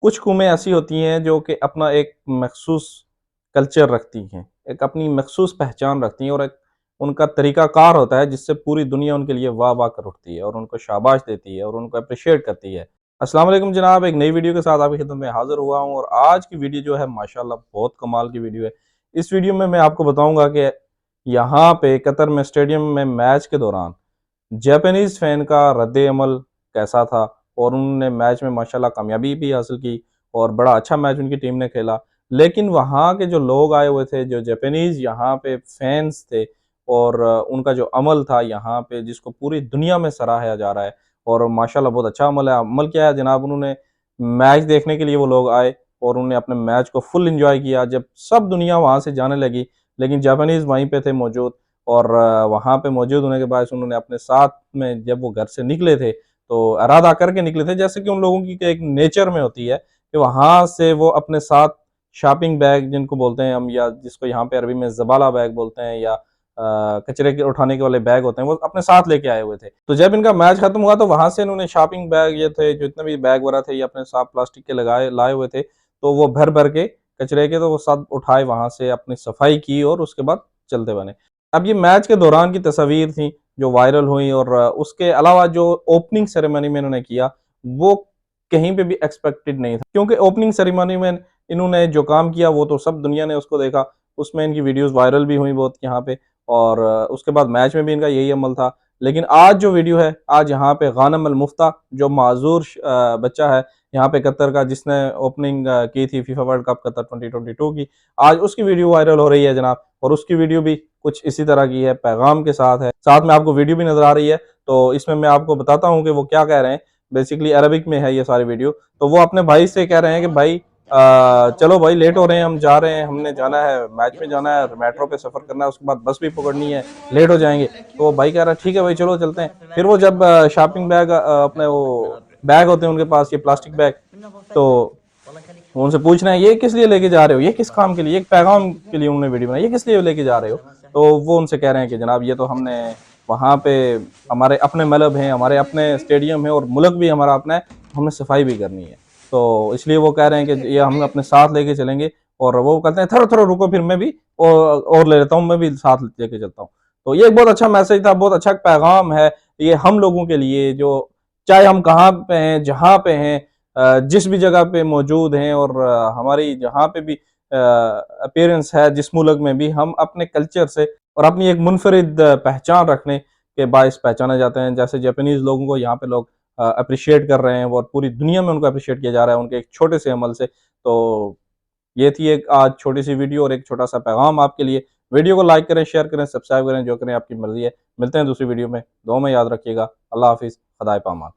कुछ कौमें ऐसी होती हैं जो कि अपना एक मखसूस कल्चर रखती हैं, एक अपनी मखसूस पहचान रखती हैं और एक उनका तरीक़ाकार होता है जिससे पूरी दुनिया उनके लिए वाह-वाह कर उठती है और उनको शाबाश देती है और उनको एप्रिशिएट करती है। अस्सलाम वालेकुम जनाब, एक नई वीडियो के साथ आपकी खिदमत में हाज़िर हुआ हूँ और आज की वीडियो जो है माशाअल्लाह बहुत कमाल की वीडियो है। इस वीडियो में मैं आपको बताऊँगा कि यहाँ पे कतर में स्टेडियम में मैच के दौरान जापानीज़ फ़ैन का रद्द-ए-अमल कैसा था और उन्होंने मैच में माशाल्लाह कामयाबी भी हासिल की और बड़ा अच्छा मैच उनकी टीम ने खेला। लेकिन वहाँ के जो लोग आए हुए थे, जो जापानीज़ यहाँ पे फ़ैन्स थे और उनका जो अमल था यहाँ पे जिसको पूरी दुनिया में सराहा जा रहा है और माशाल्लाह बहुत अच्छा अमल है। अमल क्या है जनाब, उन्होंने मैच देखने के लिए वो लोग आए और उन्होंने अपने मैच को फुल एन्जॉय किया। जब सब दुनिया वहाँ से जाने लगी, लेकिन जापानीज़ वहीं पे थे मौजूद और वहाँ पे मौजूद होने के बायस उन्होंने अपने साथ में जब वो घर से निकले थे, तो इरादा करके निकले थे जैसे कि उन लोगों की एक नेचर में होती है कि वहाँ से वो अपने साथ शॉपिंग बैग जिनको बोलते हैं हम या जिसको यहाँ पे अरबी में ज़बाला बैग बोलते हैं या कचरे के उठाने के वाले बैग होते हैं, वो अपने साथ लेके आए हुए थे। तो जब इनका मैच खत्म हुआ तो वहाँ से इन्होंने शॉपिंग बैग ये थे, जितने भी बैग वगैरह थे ये अपने साथ प्लास्टिक के लगाए लाए हुए थे, तो वो भर-भर के कचरे के तो वो सब उठाए वहाँ से अपनी सफाई की और उसके बाद चलते बने। अब ये मैच के दौरान की तस्वीर थी जो वायरल हुई और उसके अलावा जो ओपनिंग सेरेमनी में इन्होंने किया, वो कहीं पे भी एक्सपेक्टेड नहीं था। क्योंकि ओपनिंग सेरेमनी में इन्होंने जो काम किया वो तो सब दुनिया ने उसको देखा, उसमें इनकी वीडियोज़ वायरल भी हुई बहुत यहाँ पे और उसके बाद मैच में भी इनका यही अमल था। लेकिन आज जो वीडियो है, आज यहाँ पे गानम अल-मुफ्ता जो माज़ूर बच्चा है यहाँ पे कतर का जिसने ओपनिंग की थी फीफा वर्ल्ड कप कतर 2022 की, आज उसकी वीडियो वायरल हो रही है जनाब और उसकी वीडियो भी कुछ इसी तरह की है, पैगाम के साथ है। साथ में आपको वीडियो भी नज़र आ रही है, तो इसमें मैं आपको बताता हूँ कि वो क्या कह रहे हैं। बेसिकली अरबिक में है ये सारी वीडियो। तो वो अपने भाई से कह रहे हैं कि भाई चलो भाई लेट हो रहे हैं, हम जा रहे हैं, हमने जाना है, मैच में जाना है, मेट्रो पे सफ़र करना है, उसके बाद बस भी पकड़नी है, लेट हो जाएँगे। तो वो भाई कह रहा है ठीक है भाई चलो चलते हैं। फिर वो जब शॉपिंग बैग अपने वो बैग होते हैं उनके पास ये प्लास्टिक बैग, तो वो उनसे पूछ रहे हैं ये किस लिए लेके जा रहे हो? ये किस काम के लिए? एक पैगाम के लिए उन्होंने वीडियो बनाई, ये किस लिए लेके जा रहे हो? तो वो उनसे कह रहे हैं कि जनाब ये तो हमने वहाँ पे हमारे अपने मलब हैं, हमारे अपने स्टेडियम है और मुल्क भी हमारा अपना है, हमें सफाई भी करनी है। तो इसलिए वो कह रहे हैं कि ये हम अपने साथ लेके चलेंगे और वो कहते हैं थोड़ा-थोड़ा रुको फिर मैं भी और ले लेता हूँ, मैं भी साथ लेके चलता हूँ। तो ये एक बहुत अच्छा मैसेज था, बहुत अच्छा पैगाम है, ये हम लोगों के लिए जो चाहे हम कहाँ पे हैं, जहाँ पे हैं जिस भी जगह पे मौजूद हैं और हमारी जहाँ पे भी अपीयरेंस है जिस मुल्क में भी हम अपने कल्चर से और अपनी एक मुनफरिद पहचान रखने के बायस पहचाने जाते हैं। जैसे जापानीज़ लोगों को यहाँ पे लोग एप्रिशिएट कर रहे हैं और पूरी दुनिया में उनको एप्रिशिएट किया जा रहा है उनके एक छोटे से अमल से। तो ये थी एक आज छोटी-सी वीडियो और एक छोटा-सा पैगाम आपके लिए। वीडियो को लाइक करें, शेयर करें, सब्सक्राइब करें, जो करें आपकी मर्ज़ी है। मिलते हैं दूसरी वीडियो में। दुआ में याद रखिएगा। अल्लाह हाफ़िज़, खुदाए पामान।